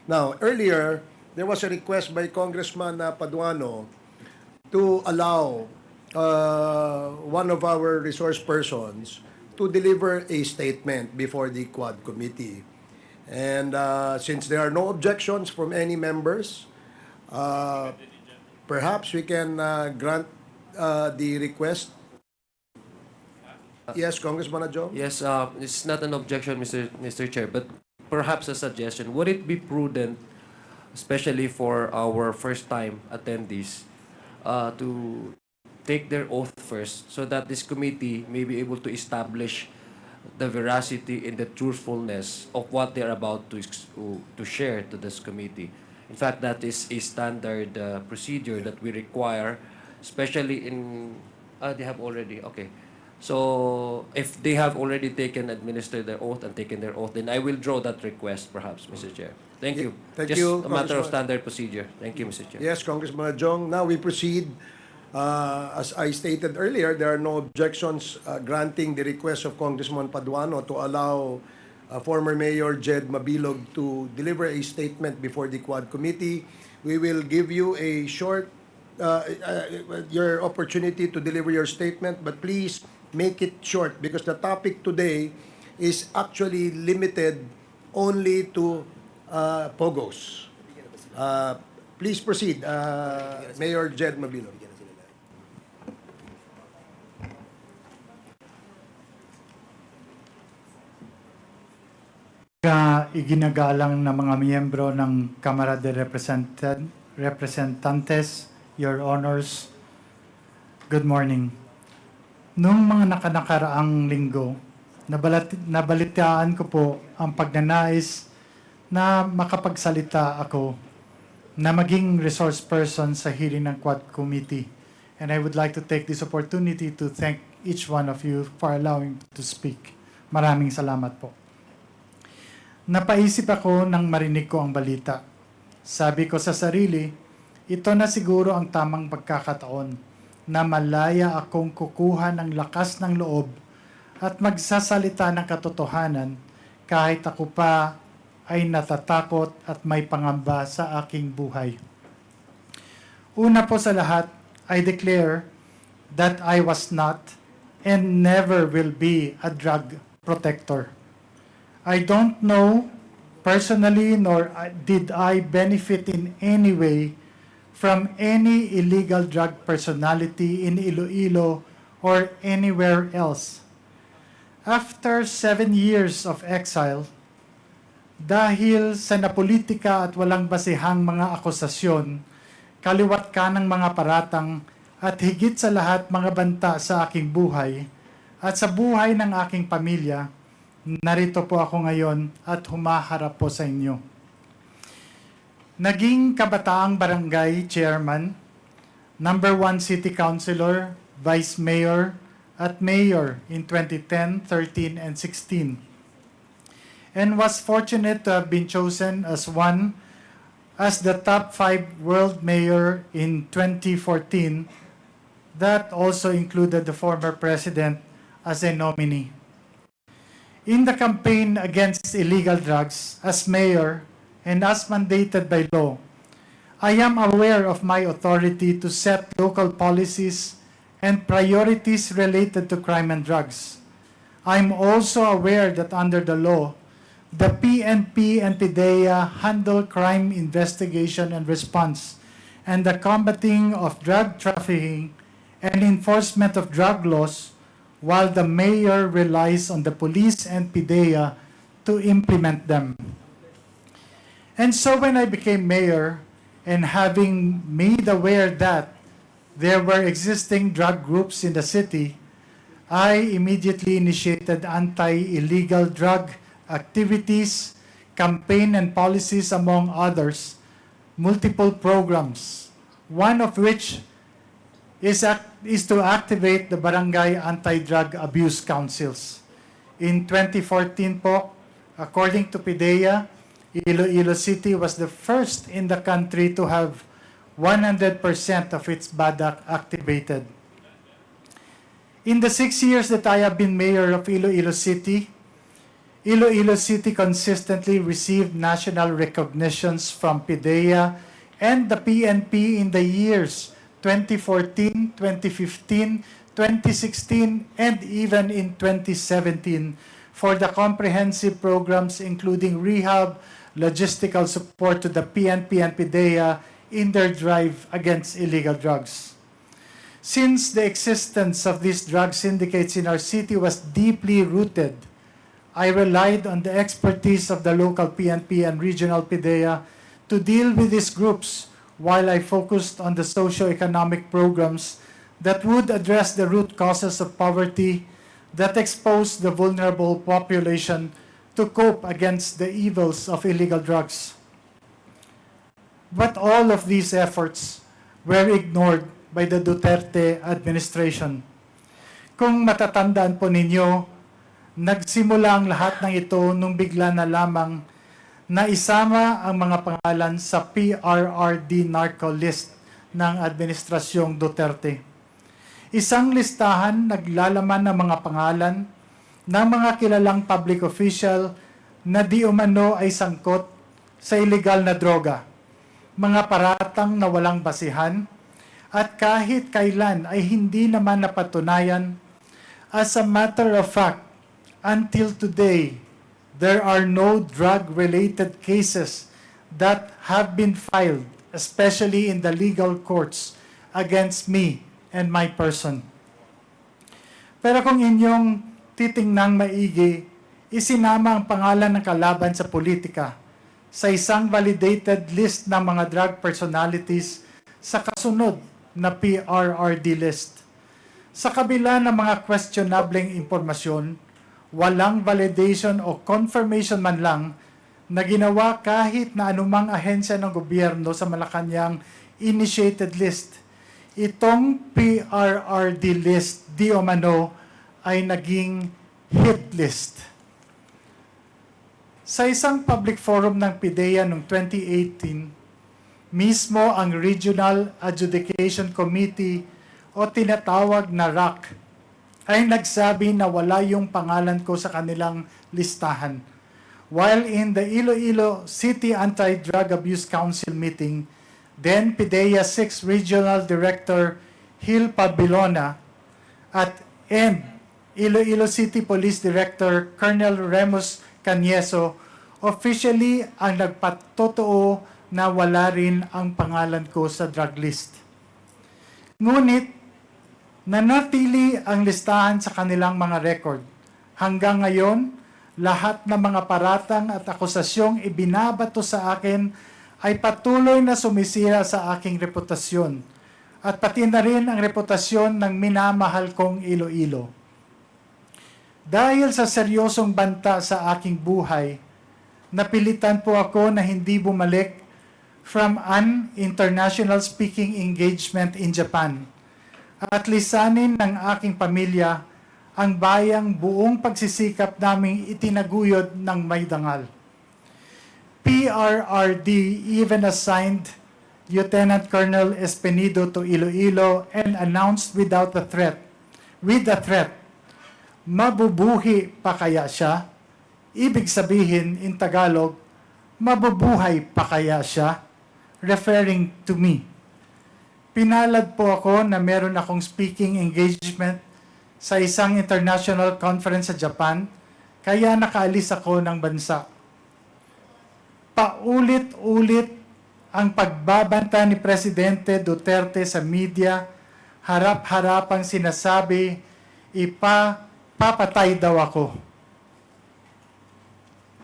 Now, earlier, there was a request by Congressman Paduano to allow one of our resource persons to deliver a statement before the Quad Committee. And since there are no objections from any members, perhaps we can grant the request. Yes, Congressman Adjong? Yes, it's not an objection, Mr. Chair, but perhaps a suggestion. Would it be prudent, especially for our first-time attendees, to take their oath first so that this committee may be able to establish the veracity and the truthfulness of what they're about to share to this committee? In fact, that is a standard procedure that we require, especially in... they have already, okay. So, if they have already administered their oath and taken their oath, then I will draw that request, perhaps, Mr. Chair. Thank you. Thank Just you, a matter of Congressman. standard procedure. Thank you, Mr. Chair. Yes, Congressman Adjong. Now we proceed. As I stated earlier, there are no objections granting the request of Congressman Paduano to allow former Mayor JADE Mabilog to deliver a statement before the Quad Committee. We will give you a short, your opportunity to deliver your statement, but please make it short because the topic today is actually limited only to POGOs. Please proceed, Mayor JADE Mabilog. Iginagalang na mga miyembro ng Kamara de Representantes, Your Honors, good morning. Noong mga nakaraang linggo, nabalitaan ko po ang pagnanais na makapagsalita ako na maging resource person sa hearing ng Quad Committee. And I would like to take this opportunity to thank each one of you for allowing me to speak. Maraming salamat po. Napaisip ako nang marinig ko ang balita. Sabi ko sa sarili, ito na siguro ang tamang pagkakataon na malaya akong kukuha ng lakas ng loob at magsasalita ng katotohanan kahit ako pa ay natatakot at may pangamba sa aking buhay. Una po sa lahat, I declare that I was not and never will be a drug protector. I don't know personally nor did I benefit in any way from any illegal drug personality in Ilo-Ilo or anywhere else. After 7 years of exile, dahil sa napolitika at walang basehang mga akusasyon, kaliwat ka ng mga paratang at higit sa lahat mga banta sa aking buhay at sa buhay ng aking pamilya, narito po ako ngayon at humaharap po sa inyo. Naging kabataang barangay chairman, number 1 city councilor, vice mayor, at mayor in 2010, 13, and 16. And was fortunate to have been chosen as the top 5 world mayor in 2014. That also included the former president as a nominee. In the campaign against illegal drugs, as mayor and as mandated by law, I am aware of my authority to set local policies and priorities related to crime and drugs. I'm also aware that under the law, the PNP and PDEA handle crime investigation and response, and the combating of drug trafficking and enforcement of drug laws, while the mayor relies on the police and PDEA to implement them. And so when I became mayor, and having made aware that there were existing drug groups in the city, I immediately initiated anti-illegal drug activities, campaign and policies, among others, multiple programs, one of which is to activate the Barangay Anti-Drug Abuse Councils. In 2014 po, according to PDEA, Ilo-Ilo City was the first in the country to have 100% of its BADAC activated. In the 6 years that I have been mayor of Ilo-Ilo City, Ilo-Ilo City consistently received national recognitions from PIDEA and the PNP in the years 2014, 2015, 2016, and even in 2017 for the comprehensive programs including rehab, logistical support to the PNP and PIDEA in their drive against illegal drugs. Since the existence of these drug syndicates in our city was deeply rooted, I relied on the expertise of the local PNP and regional PIDEA to deal with these groups while I focused on the socio-economic programs that would address the root causes of poverty that expose the vulnerable population to cope against the evils of illegal drugs. But all of these efforts were ignored by the Duterte administration. Kung matatandaan po ninyo, nagsimula ang lahat ng ito nung bigla na lamang na isama ang mga pangalan sa PRRD NARCO list ng Administrasyong Duterte. Isang listahan naglalaman ng mga pangalan ng mga kilalang public official na di umano ay sangkot sa illegal na droga, mga paratang na walang basihan, at kahit kailan ay hindi naman napatunayan. As a matter of fact, until today, there are no drug-related cases that have been filed, especially in the legal courts, against me and my person. Pero kung inyong titingnang maigi, isinama ang pangalan ng kalaban sa politika sa isang validated list ng mga drug personalities sa kasunod na PRRD list. Sa kabila ng mga questionableng impormasyon, walang validation o confirmation man lang na ginawa kahit na anumang ahensya ng gobyerno sa Malacanang initiated list. Itong PRRD list di umano ay naging hit list. Sa isang public forum ng PIDEA noong 2018, mismo ang Regional Adjudication Committee o tinatawag na RAC ay nagsabi na wala yung pangalan ko sa kanilang listahan. While in the Ilo-Ilo City Anti-Drug Abuse Council meeting, then PIDEA 6 Regional Director Hil Pabilona and Ilo-Ilo City Police Director Colonel Remus Canieso officially ang nagpatotoo na wala rin ang pangalan ko sa drug list. Ngunit, nanatili ang listahan sa kanilang mga record. Hanggang ngayon, lahat ng mga paratang at akusasyong ibinabato sa akin ay patuloy na sumisira sa aking reputasyon at pati na rin ang reputasyon ng minamahal kong Ilo-Ilo. Dahil sa seryosong banta sa aking buhay, napilitan po ako na hindi bumalik from an international speaking engagement in Japan at lisanin ng aking pamilya ang bayang buong pagsisikap naming itinaguyod ng may dangal. PRRD even assigned Lieutenant Colonel Espenido to Ilo-Ilo and announced with the threat, mabubuhi pa kaya siya? Ibig sabihin in Tagalog, mabubuhay pa kaya siya? Referring to me. Pinalad po ako na meron akong speaking engagement sa isang international conference sa Japan, kaya nakaalis ako ng bansa. Paulit-ulit ang pagbabanta ni Presidente Duterte sa media, harap-harapang sinasabi, papatay daw ako.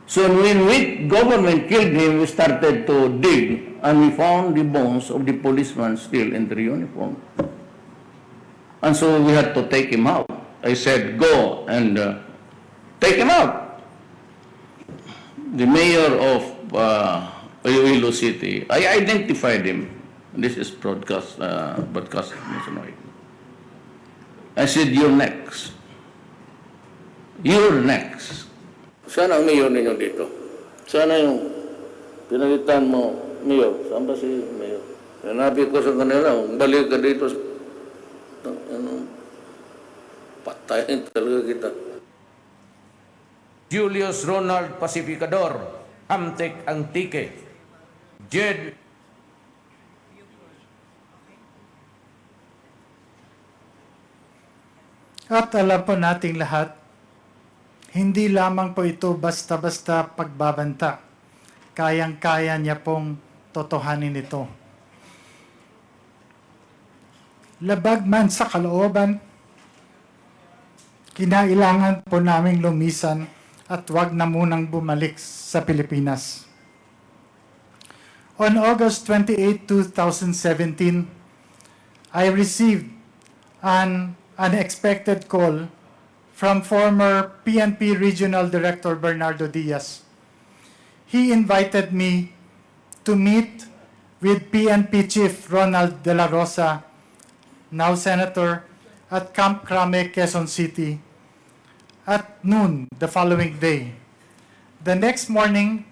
So when government killed him, we started to dig and we found the bones of the policeman still in their uniform. And so we had to take him out. I said, go and take him out. The mayor of Ilo-Ilo City, I identified him. This is broadcast. I said, you're next. You're next. Sana ang mayor ninyo dito. Sana yung pinalitan mo, mayor. Saan ba si mayor? Sinabi ko sa kanila, balik ka dito. Patayin talaga kita. Julius Ronald Pacificador, Hamtek Antique, Jed At alam po nating lahat, hindi lamang po ito basta-basta pagbabanta. Kayang-kaya niya pong totohanin ito. Labag man sa kalooban, kinailangan po naming lumisan at wag na munang bumalik sa Pilipinas. On August 28, 2017, I received an unexpected call from former PNP Regional Director Bernardo Diaz. He invited me to meet with PNP Chief Ronald De La Rosa, now Senator, at Camp Crame, Quezon City, at noon the following day. The next morning,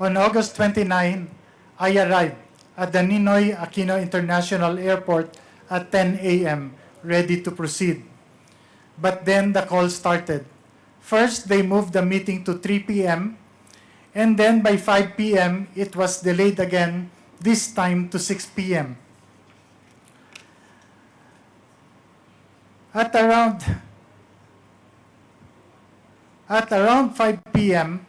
on August 29, I arrived at the Ninoy Aquino International Airport at 10 a.m., ready to proceed. But then the call started. First, they moved the meeting to 3 p.m., and then by 5 p.m., it was delayed again, this time to 6 p.m. At around 5 p.m.,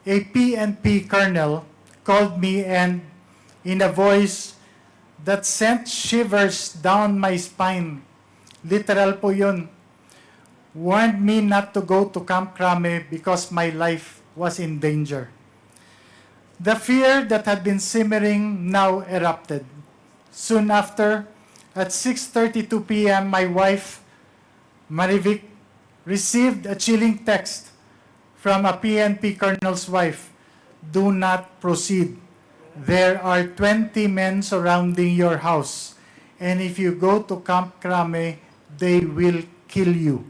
a PNP colonel called me and, in a voice that sent shivers down my spine, literal po yun, warned me not to go to Camp Crame because my life was in danger. The fear that had been simmering now erupted. Soon after, at 6:32 p.m., my wife, Marivic, received a chilling text from a PNP colonel's wife. Do not proceed. There are 20 men surrounding your house, and if you go to Camp Crame, they will kill you.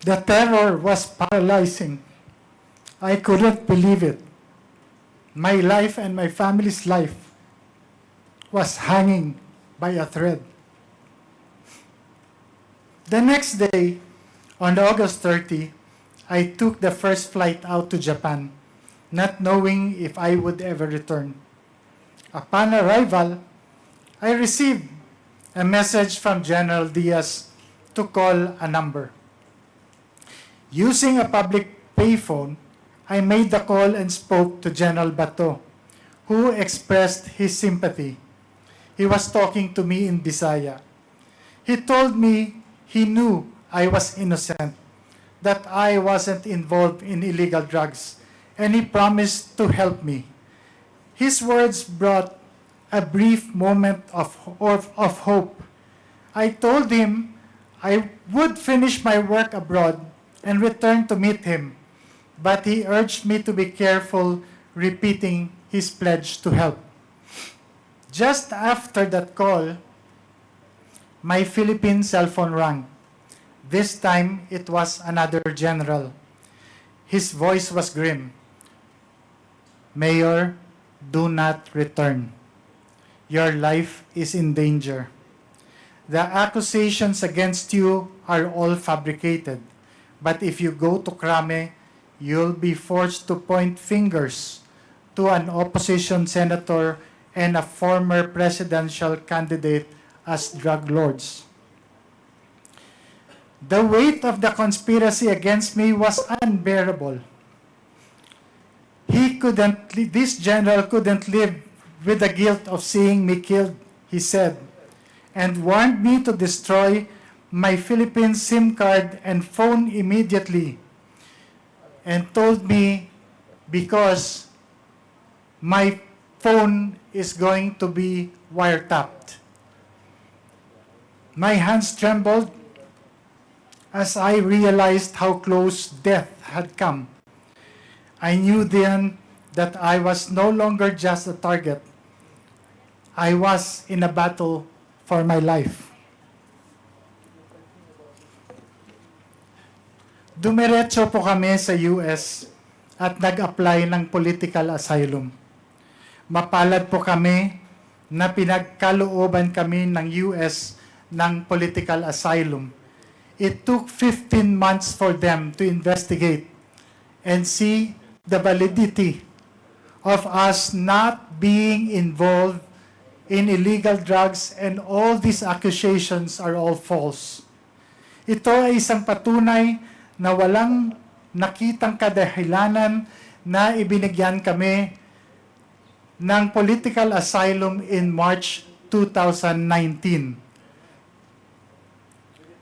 The terror was paralyzing. I couldn't believe it. My life and my family's life was hanging by a thread. The next day, on August 30, I took the first flight out to Japan, not knowing if I would ever return. Upon arrival, I received a message from General Diaz to call a number. Using a public payphone, I made the call and spoke to General Bato, who expressed his sympathy. He was talking to me in Bisaya. He told me he knew I was innocent, that I wasn't involved in illegal drugs, and he promised to help me. His words brought a brief moment of hope. I told him I would finish my work abroad and return to meet him, but he urged me to be careful, repeating his pledge to help. Just after that call, my Philippine cell phone rang. This time, it was another general. His voice was grim. Mayor, do not return. Your life is in danger. The accusations against you are all fabricated. But if you go to Crame, you'll be forced to point fingers to an opposition senator and a former presidential candidate as drug lords. The weight of the conspiracy against me was unbearable. This general couldn't live with the guilt of seeing me killed, he said, and warned me to destroy my Philippine SIM card and phone immediately, and told me because my phone is going to be wiretapped. My hands trembled as I realized how close death had come. I knew then that I was no longer just a target. I was in a battle for my life. Dumiretso po kami sa US at nag-apply ng political asylum. Mapalad po kami na pinagkalooban kami ng US ng political asylum. It took 15 months for them to investigate and see the validity of us not being involved in illegal drugs, and all these accusations are all false. Ito ay isang patunay na walang nakitang kadahilanan na ibinigyan kami ng political asylum in March 2019.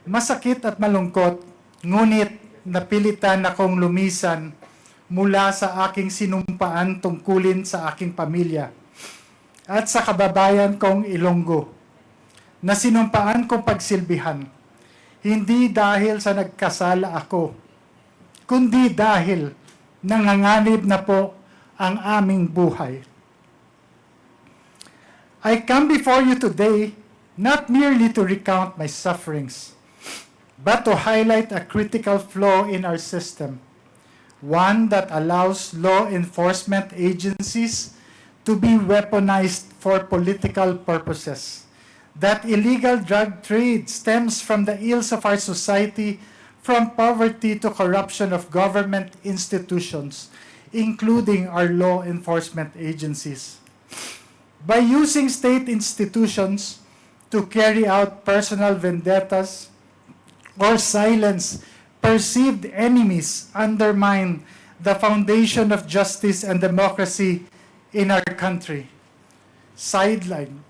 Masakit at malungkot, ngunit napilitan akong lumisan mula sa aking sinumpaan tungkulin sa aking pamilya at sa kababayan kong Ilonggo, na sinumpaan kong pagsilbihan, hindi dahil sa nagkasala ako, kundi dahil nanganganib na po ang aming buhay. I come before you today not merely to recount my sufferings, but to highlight a critical flaw in our system, one that allows law enforcement agencies to be weaponized for political purposes. That illegal drug trade stems from the ills of our society, from poverty to corruption of government institutions, including our law enforcement agencies. By using state institutions to carry out personal vendettas or silence perceived enemies, undermine the foundation of justice and democracy in our country. Sideline.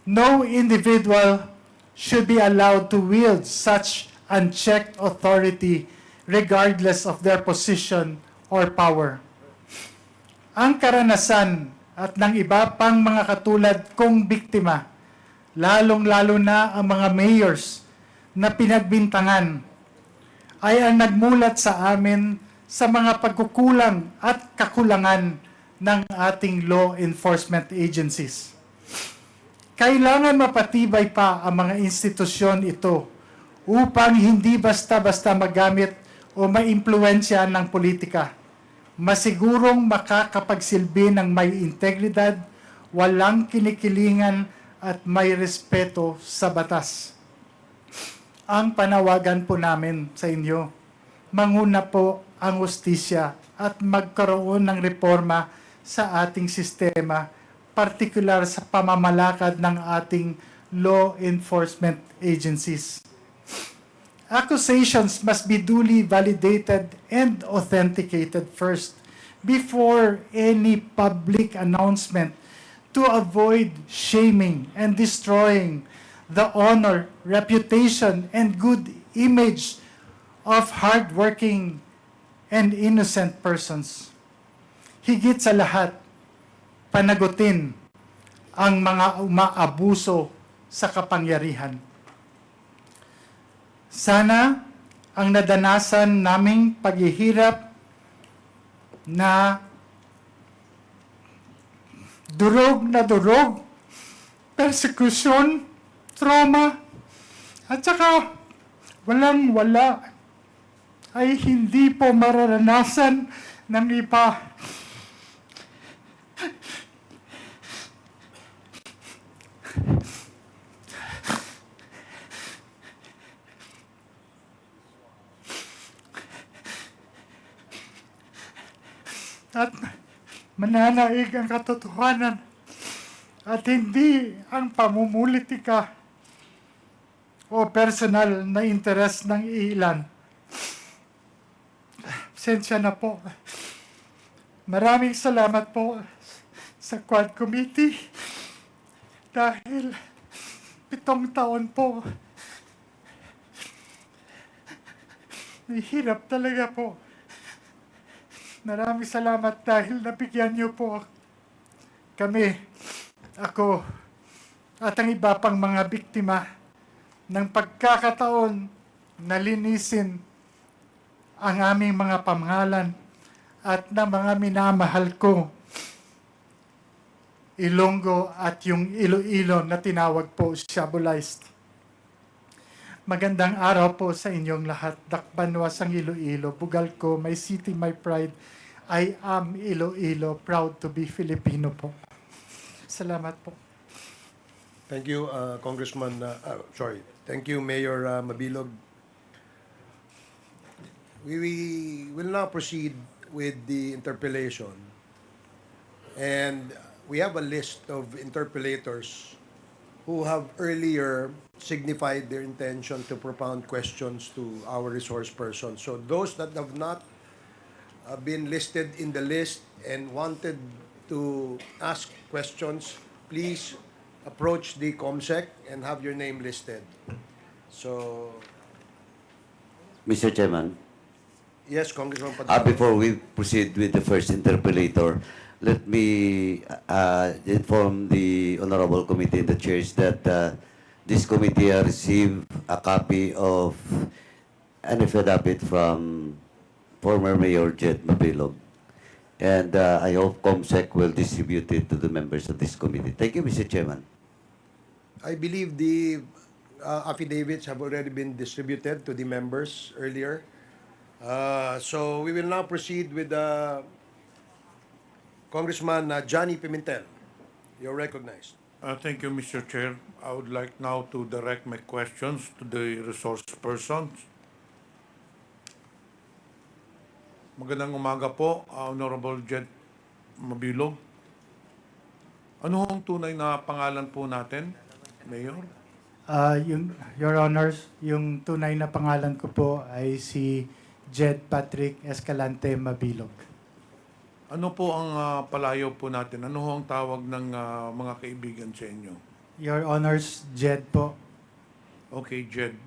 No individual should be allowed to wield such unchecked authority regardless of their position or power. Ang karanasan at ng iba pang mga katulad kong biktima, lalong-lalo na ang mga mayors na pinagbintangan, ay ang nagmulat sa amin sa mga pagkukulang at kakulangan ng ating law enforcement agencies. Kailangan mapatibay pa ang mga institusyon ito upang hindi basta-basta magamit o maimpluwensya ng politika. Masigurong makakapagsilbi ng may integridad, walang kinikilingan at may respeto sa batas. Ang panawagan po namin sa inyo, manguna po ang hustisya at magkaroon ng reforma sa ating sistema, partikular sa pamamalakad ng ating law enforcement agencies. Accusations must be duly validated and authenticated first before any public announcement to avoid shaming and destroying the honor, reputation, and good image of hardworking and innocent persons. Higit sa lahat, panagutin ang mga umaabuso sa kapangyarihan. Sana ang nadanasan naming paghihirap na durog, persecution, trauma, at saka walang-wala ay hindi po mararanasan ng iba. At mananaig ang katotohanan at hindi ang pamumulitika o personal na interes ng ilan. Pasensya na po. Maraming salamat po sa Quad Committee dahil 7 taon po. Nahihirap talaga po. Maraming salamat dahil nabigyan niyo po kami, ako, at ang iba pang mga biktima ng pagkakataon na linisin ang aming mga pangalan at ng mga minamahal ko, Ilonggo at yung Ilo-Ilo na tinawag po Shabolized. Magandang araw po sa inyong lahat. Dakbanwas ang Ilo-Ilo. Bugal ko, my city, my pride. I am Ilo-Ilo, proud to be Filipino po. Salamat po. Thank you, Congressman, sorry. Thank you, Mayor Mabilog. We will now proceed with the interpellation. And we have a list of interpellators who have earlier signified their intention to propound questions to our resource person. So those that have not been listed in the list and wanted to ask questions, please approach the COMSEC and have your name listed. So, Mr. Chairman, yes, Congressman Paduano. before we proceed with the first interpellator, let me inform the Honorable Committee and the Chairs that this committee received a copy of an affidavit from former Mayor JADE MABILOG. And I hope COMSEC will distribute it to the members of this committee. Thank you, Mr. Chairman. I believe the affidavits have already been distributed to the members earlier. So we will now proceed with Congressman Johnny Pimentel. You're recognized. Thank you, Mr. Chair. I would like now to direct my questions to the resource persons. Magandang umaga po, Honorable JADE Mabilog. Ano ang tunay na pangalan po natin, Mayor? Your Honors, yung tunay na pangalan ko po ay si Jed Patrick Escalante Mabilog. Ano po ang palayaw po natin? Ano ang tawag ng mga kaibigan sa inyo? Your Honors, Jed po. Okay, Jed.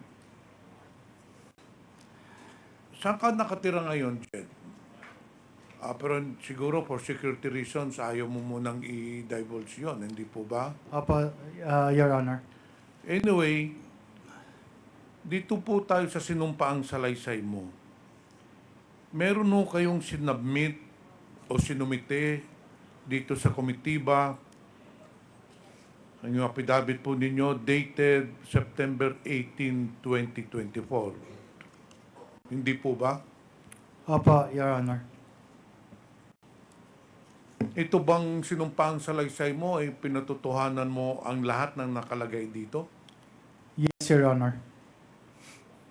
Saan ka nakatira ngayon, Jed? Pero siguro for security reasons, ayaw mo munang i-divulge yun, hindi po ba? Opo, Your Honor. Anyway, dito po tayo sa sinumpaang salaysay mo. Meron mo kayong sinubmit o sinumite dito sa komitiba. Ang yung affidavit po ninyo dated September 18, 2024. Hindi po ba? Opo, Your Honor. Ito bang sinumpaang salaysay mo ay pinatotohanan mo ang lahat ng nakalagay dito? Yes, Your Honor.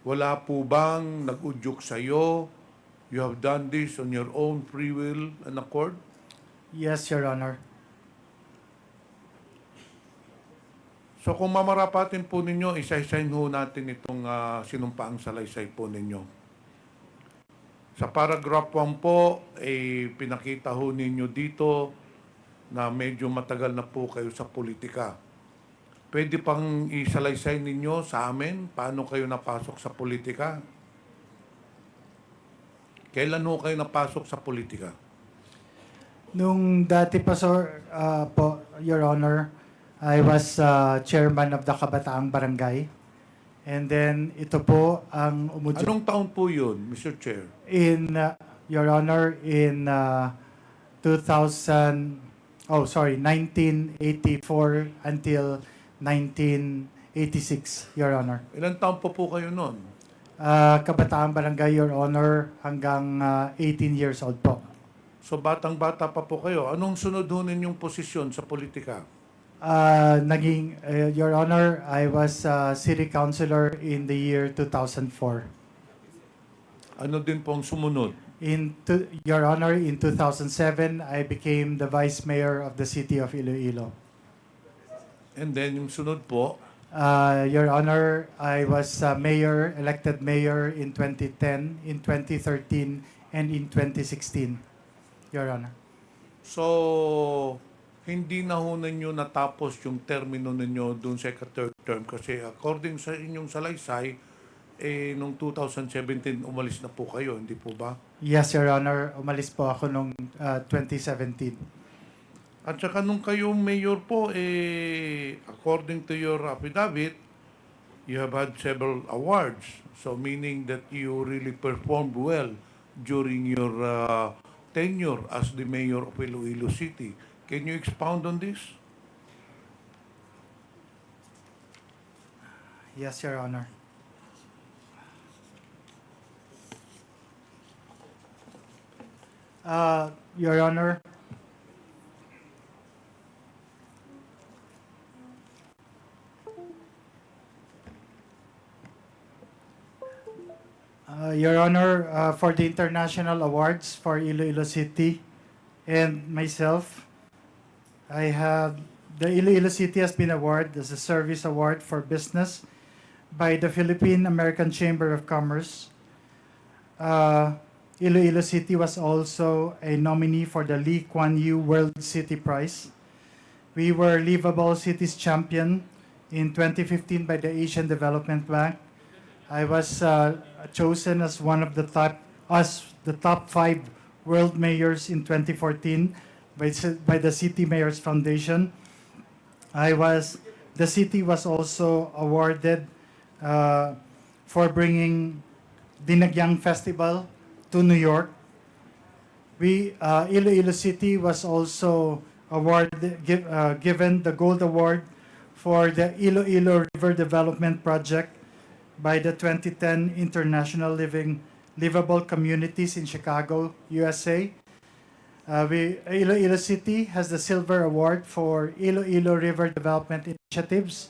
Wala po bang nag-udyok sa'yo? You have done this on your own free will and accord? Yes, Your Honor. So kung mamarapatin po ninyo, isa-isahin ho natin itong sinumpaang salaysay po ninyo. Sa paragraph 1 po, pinakita ho ninyo dito na medyo matagal na po kayo sa politika. Pwede pang isalaysay ninyo sa amin paano kayo napasok sa politika? Kailan ho kayo napasok sa politika? Nung dati pa, sir, po, Your Honor, I was chairman of the Kabataang Barangay. And then, ito po ang umudyok. Anong taon po yun, Mr. Chair? In, Your Honor, in 1984 until 1986, Your Honor. Ilang taon po kayo noon? Kabataang Barangay, Your Honor, hanggang 18 years old po. So batang-bata pa po kayo. Anong sunod ho ninyong posisyon sa politika? Your Honor, I was city councilor in the year 2004. Ano din pong sumunod? Your Honor, in 2007, I became the vice mayor of the city of Ilo-Ilo. And then yung sunod po, Your Honor, I was elected mayor in 2010, in 2013, and in 2016, Your Honor. so hindi na ho ninyo natapos yung termino ninyo dun sa third term kasi according sa inyong salaysay, nung 2017 umalis na po kayo, hindi po ba? Yes, Your Honor. Umalis po ako noong 2017. At saka nung kayo mayor po, according to your affidavit, you have had several awards. So meaning that you really performed well during your tenure as the mayor of Ilo-Ilo City. Can you expound on this? Yes, Your Honor. Your Honor, Your Honor, for the international awards for Ilo-Ilo City and myself, I have the Ilo-Ilo City has been awarded as a service award for business by the Philippine American Chamber of Commerce. Ilo-Ilo City was also a nominee for the Lee Kuan Yew World City Prize. We were Livable Cities Champion in 2015 by the Asian Development Bank. I was chosen as one of the top 5 world mayors in 2014 by the City Mayors Foundation. The city was also awarded for bringing Dinagyang Festival to New York. Ilo-Ilo City was also given the Gold Award for the Ilo-Ilo River Development Project by the 2010 International Livable Communities in Chicago, USA. Ilo-Ilo City has the Silver Award for Ilo-Ilo River Development Initiatives,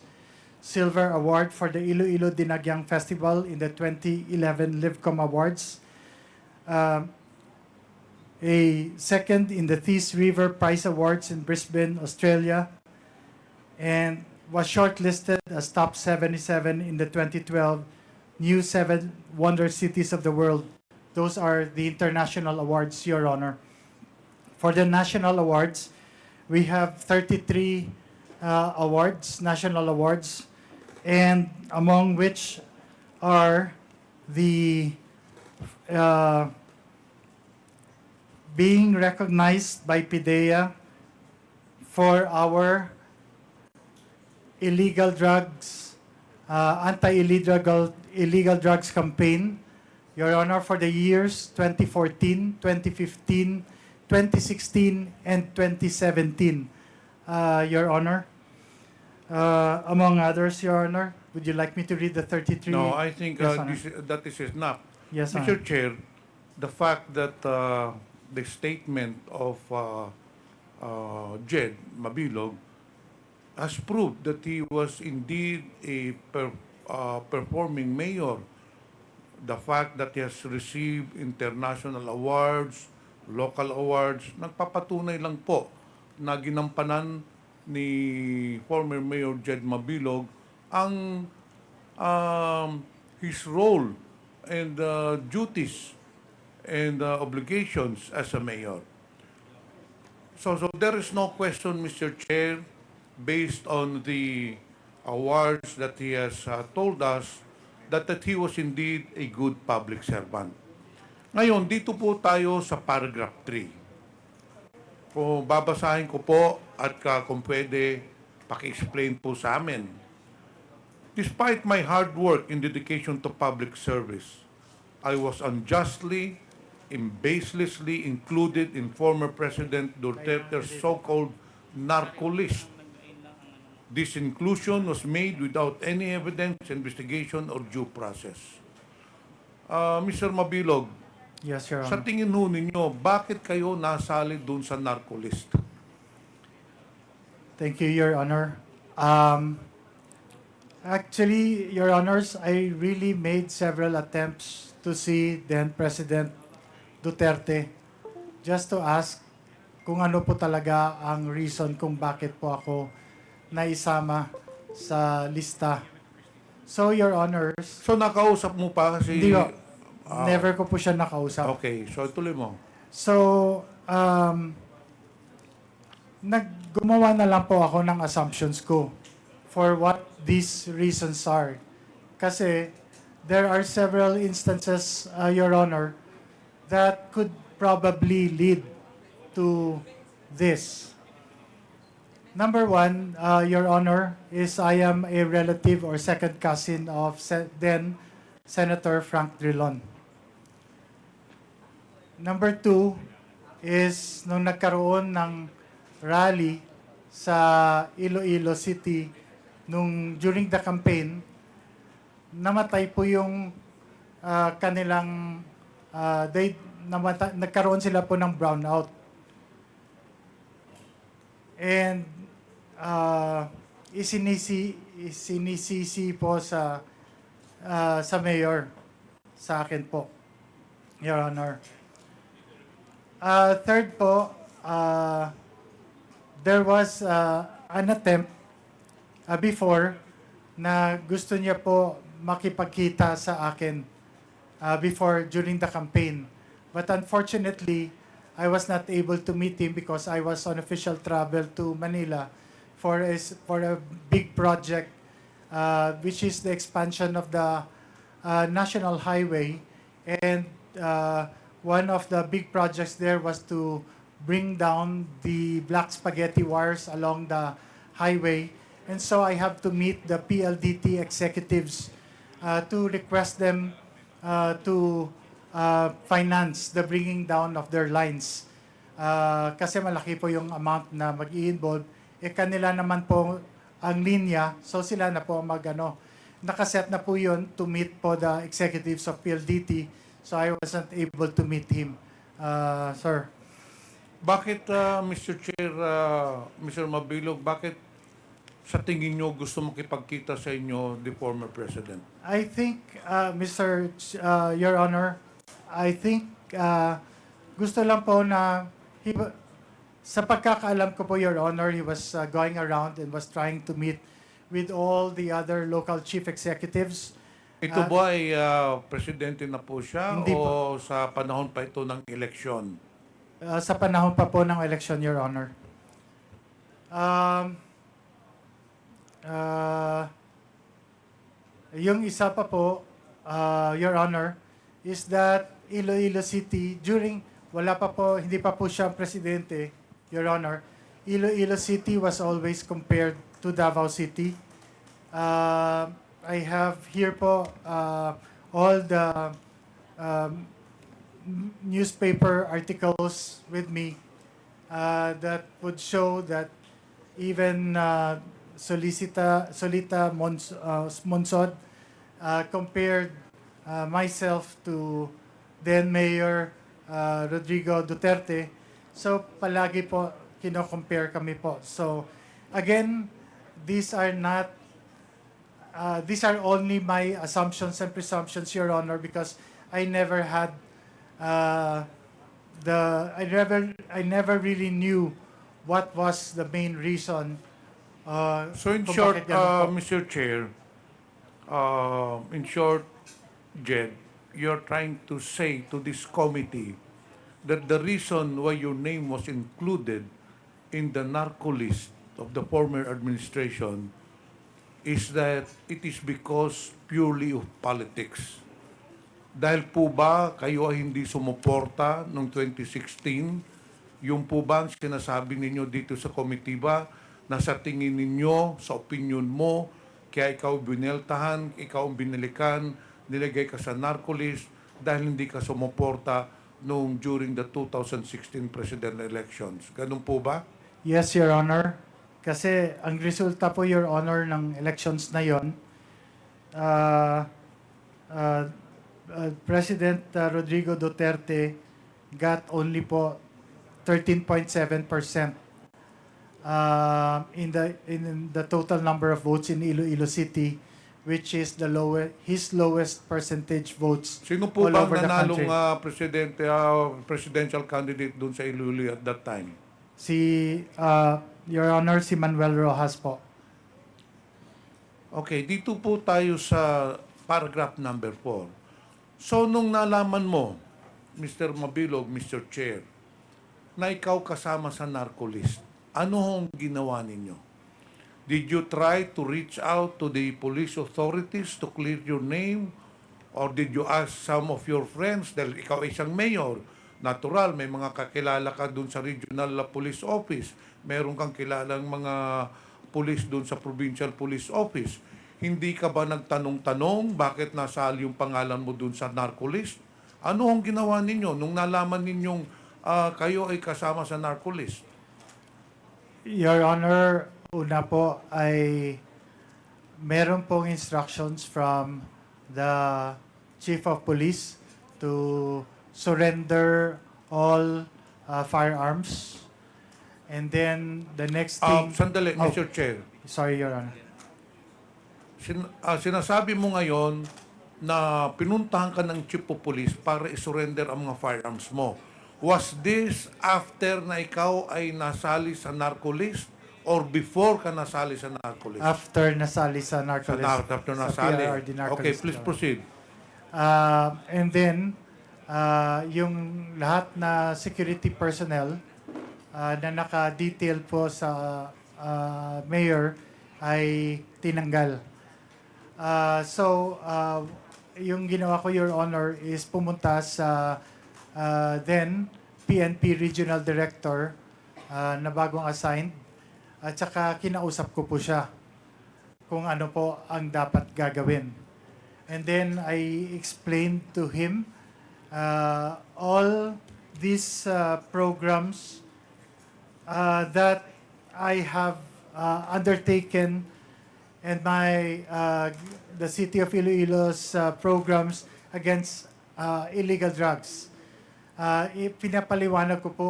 Silver Award for the Ilo-Ilo Dinagyang Festival in the 2011 Livcom Awards, a second in the Thies River Prize Awards in Brisbane, Australia, and was shortlisted as top 77 in the 2012 New 7 Wonder Cities of the World. Those are the international awards, Your Honor. For the national awards, we have 33 national awards, and among which are the being recognized by PIDEA for our anti-illegal drugs campaign, Your Honor, for the years 2014, 2015, 2016, and 2017, Your Honor. Among others, Your Honor, would you like me to read the 33? No, I think Yes, Honor. that is enough. Yes, Mr. Honor. Chair, the fact that the statement of JADE Mabilog has proved that he was indeed a performing mayor. The fact that he has received international awards, local awards, nagpapatunay lang po na ginampanan ni former Mayor JADE Mabilog ang his role and duties and obligations as a mayor. So there is no question, Mr. Chair, based on the awards that he has told us, that he was indeed a good public servant. Ngayon, dito po tayo sa paragraph 3. Kung babasahin ko po at kung pwede, paki-explain po sa amin. Despite my hard work and dedication to public service, I was unjustly and baselessly included in former President Duterte's so-called NARCO list. This inclusion was made without any evidence, investigation, or due process. Mr. Mabilog, Yes, Your sa Honor. tingin ho ninyo, bakit kayo nasali dun sa NARCO list? Thank you, Your Honor. Actually, Your Honors, I really made several attempts to see then President Duterte just to ask kung ano po talaga ang reason kung bakit po ako naisama sa lista. So, Your Honors, So nakausap mo pa si... hindi ko, never ko po siya nakausap. Okay, so tuloy mo. So, gumawa na lang po ako ng assumptions ko for what these reasons are. Kasi there are several instances, Your Honor, that could probably lead to this. Number one, Your Honor, is I am a relative or second cousin of then Senator Frank Drilon. Number two is nung nagkaroon ng rally sa Ilo-Ilo City during the campaign, namatay po yung kanilang nagkaroon sila po ng brownout. And isinisisi po sa mayor sa akin po, Your Honor. Third po, there was an attempt before na gusto niya po makipagkita sa akin during the campaign. But unfortunately, I was not able to meet him because I was on official travel to Manila for a big project, which is the expansion of the national highway. And one of the big projects there was to bring down the black spaghetti wires along the highway. And so I have to meet the PLDT executives to request them to finance the bringing down of their lines. Kasi malaki po yung amount na mag-i-involve. Kanila naman po ang linya, so sila na po nakaset na po yun to meet po the executives of PLDT. So I wasn't able to meet him, sir. Bakit, Mr. Chair, Mr. Mabilog, bakit sa tingin nyo gusto makipagkita sa inyo the former president? I think, Your Honor, I think gusto lang po na sa pagkakaalam ko po, Your Honor, he was going around and was trying to meet with all the other local chief executives. Ito ba ay presidente na po siya Hindi o sa panahon pa ito ng eleksyon? Sa panahon pa po ng election, Your Honor. Yung isa pa po, Your Honor, is that Ilo-Ilo City, hindi pa po siya presidente, Your Honor, Ilo-Ilo City was always compared to Davao City. I have here po all the newspaper articles with me that would show that even Solita Monsod compared myself to then Mayor Rodrigo Duterte. So palagi po kino-compare kami po. So again, these are only my assumptions and presumptions, Your Honor, because I never had I never really knew what was the main reason. So in kung short, bakit ganun po. Mr. Chair, in short, Jed, you're trying to say to this committee that the reason why your name was included in the narco list of the former administration is that it is because purely of politics. Dahil po ba kayo ay hindi sumuporta noong 2016? Yung po ba ang sinasabi ninyo dito sa komitiba na sa tingin ninyo, sa opinion mo, kaya ikaw bineltahan, ikaw ang binilikan, nilagay ka sa narco list dahil hindi ka sumuporta noong during the 2016 presidential elections. Ganun po ba? Yes, Your Honor. Kasi ang resulta po, Your Honor, ng elections na yon, President Rodrigo Duterte got only po 13.7% in the total number of votes in Ilo-Ilo City, which is his lowest percentage votes Sino po all ba ang over the nanalong country. presidential candidate doon sa Ilo-Ilo at that time? Your Honor, si Manuel Rojas po. Okay, dito po tayo sa paragraph number 4. So, nung nalaman mo, Mr. Mabilog, Mr. Chair, na ikaw kasama sa narco list, ano hong ginawa ninyo? Did you try to reach out to the police authorities to clear your name? Or did you ask some of your friends, dahil ikaw ay isang mayor, natural, may mga kakilala ka dun sa regional police office, meron kang kilalang mga police dun sa provincial police office. Hindi ka ba nagtanong-tanong bakit nasali yung pangalan mo dun sa narco list? Ano ang ginawa ninyo nung nalaman ninyong kayo ay kasama sa narco list? Your Honor, una po ay meron pong instructions from the Chief of Police to surrender all firearms. And then the next thing... Sandali, Oh, Mr. Chair. sorry, Your Honor. Sinasabi mo ngayon na pinuntahan ka ng chief of police para isurrender ang mga firearms mo. Was this after na ikaw ay nasali sa narco list or before ka nasali sa narco list? After nasali sa narco list. After sa nasali. PRRD narco Okay, list, please Your Honor. proceed. And then, yung lahat na security personnel na naka-detail po sa mayor ay tinanggal. Yung ginawa ko, Your Honor, is pumunta sa then PNP Regional Director na bagong assigned at saka kinausap ko po siya kung ano po ang dapat gagawin. And then I explained to him all these programs that I have undertaken and the city of Ilo-Ilo's programs against illegal drugs. Pinapaliwanag ko po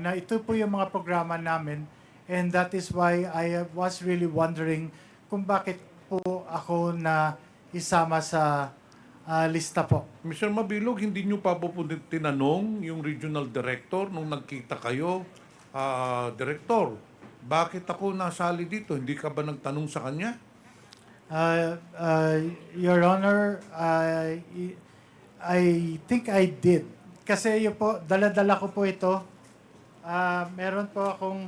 na ito po yung mga programa namin, and that is why I was really wondering kung bakit po ako na isama sa lista po. Mr. Mabilog, hindi nyo pa po tinanong yung regional director nung nagkita kayo, Director, bakit ako nasali dito? Hindi ka ba nagtanong sa kanya? Your Honor, I think I did. Kasi yun po, dala-dala ko po ito. Meron po akong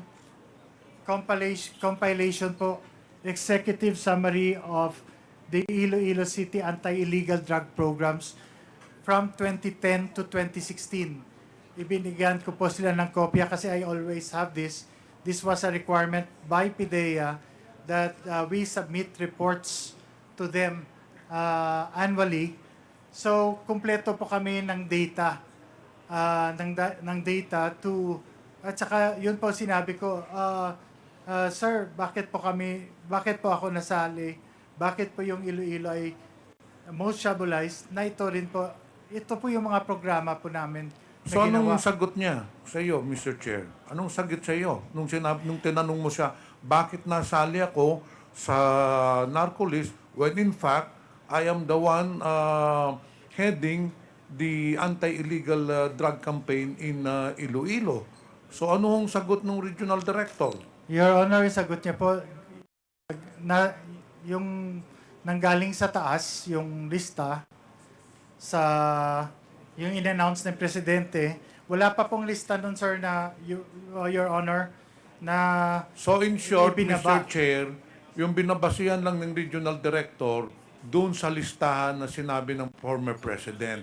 compilation po, executive summary of the Ilo-Ilo City Anti-Illegal Drug Programs from 2010 to 2016. Ibinigyan ko po sila ng kopya kasi I always have this. This was a requirement by PIDEA that we submit reports to them annually. So, kumpleto po kami ng data. At saka yun po sinabi ko, Sir, bakit po ako nasali? Bakit po yung Ilo-Ilo ay most shabualized? Na ito po yung mga programa po namin. So anong sagot niya sa iyo, Mr. Chair? Anong sagot sa iyo nung tinanong mo siya, bakit nasali ako sa narco list when in fact I am the one heading the anti-illegal drug campaign in Ilo-Ilo. So anong sagot ng regional director? Your Honor, yung sagot niya po, yung nanggaling sa taas, yung lista, yung in-announce ng Presidente, wala pa pong lista nun, sir, na, Your Honor, na So in short, ibinaba. Mr. Chair, yung binabasihan lang ng regional director doon sa listahan na sinabi ng former president.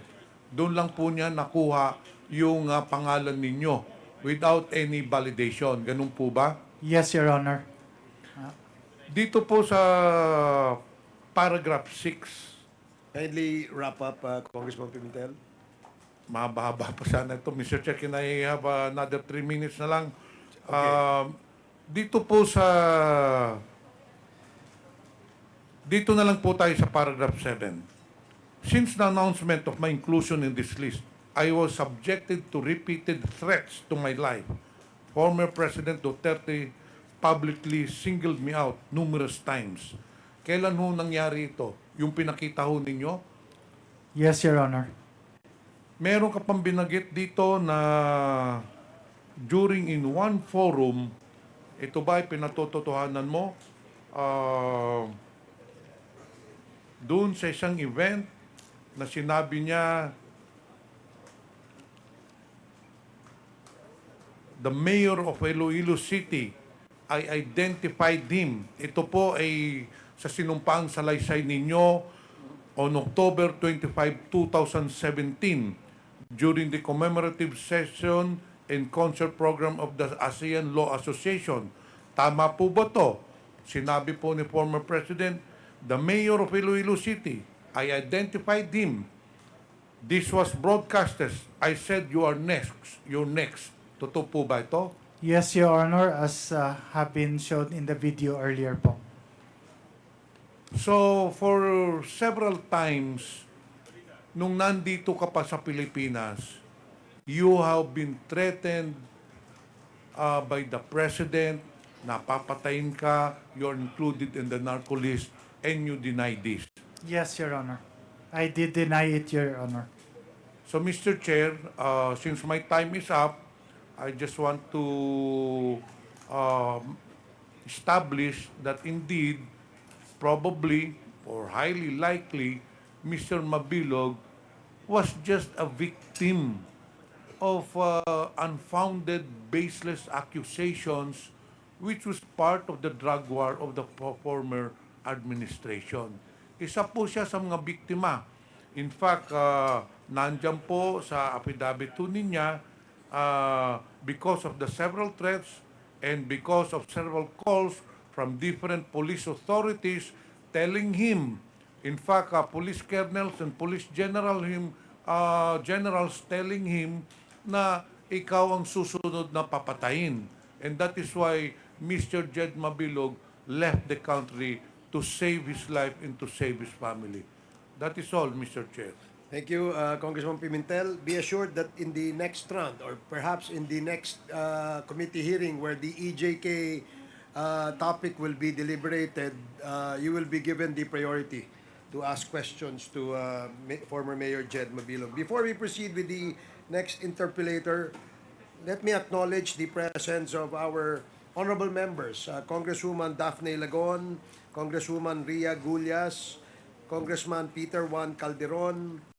Doon lang po niya nakuha yung pangalan ninyo without any validation. Ganun po ba? Yes, Your Honor. Dito po sa paragraph 6, Kindly wrap up, Congressman Pimentel. mahaba pa sana ito. Mr. Chair, can I have another 3 minutes na lang? Dito po dito na lang po tayo sa paragraph 7. Since the announcement of my inclusion in this list, I was subjected to repeated threats to my life. Former President Duterte publicly singled me out numerous times. Kailan ho nangyari ito? Yung pinakita ho ninyo? Yes, Your Honor. Meron ka pang binagit dito na during in one forum, ito ba ay pinatotohanan mo? Doon sa isang event na sinabi niya, the mayor of Ilo-Ilo City, I identified him. Ito po ay sa sinumpaang salaysay ninyo on October 25, 2017 during the commemorative session and concert program of the ASEAN Law Association. Tama po ba to? Sinabi po ni former President, the mayor of Ilo-Ilo City, I identified him. This was broadcasted. I said, you are next. You're next. Totoo po ba ito? Yes, Your Honor, as have been shown in the video earlier po. So, for several times, nung nandito ka pa sa Pilipinas, you have been threatened by the President, napapatayin ka, you're included in the narco list, and you deny this. Yes, Your Honor. I did deny it, Your Honor. So, Mr. Chair, since my time is up, I just want to establish that indeed, probably or highly likely, Mr. Mabilog was just a victim of unfounded, baseless accusations which was part of the drug war of the former administration. Isa po siya sa mga biktima. In fact, nandyan po sa affidavit po niya, because of the several threats and because of several calls from different police authorities telling him, in fact, police colonels and police generals telling him na ikaw ang susunod na papatayin. And that is why Mr. Jed Mabilog left the country to save his life and to save his family. That is all, Mr. Chair. Thank you, Congressman Pimentel. Be assured that in the next round, or perhaps in the next committee hearing where the EJK topic will be deliberated, you will be given the priority to ask questions to former Mayor Jed Mabilog. Before we proceed with the next interpellator, let me acknowledge the presence of our honorable members, Congresswoman Daphne Lagon, Congresswoman Ria Gullas, Congressman Peter Juan Calderon,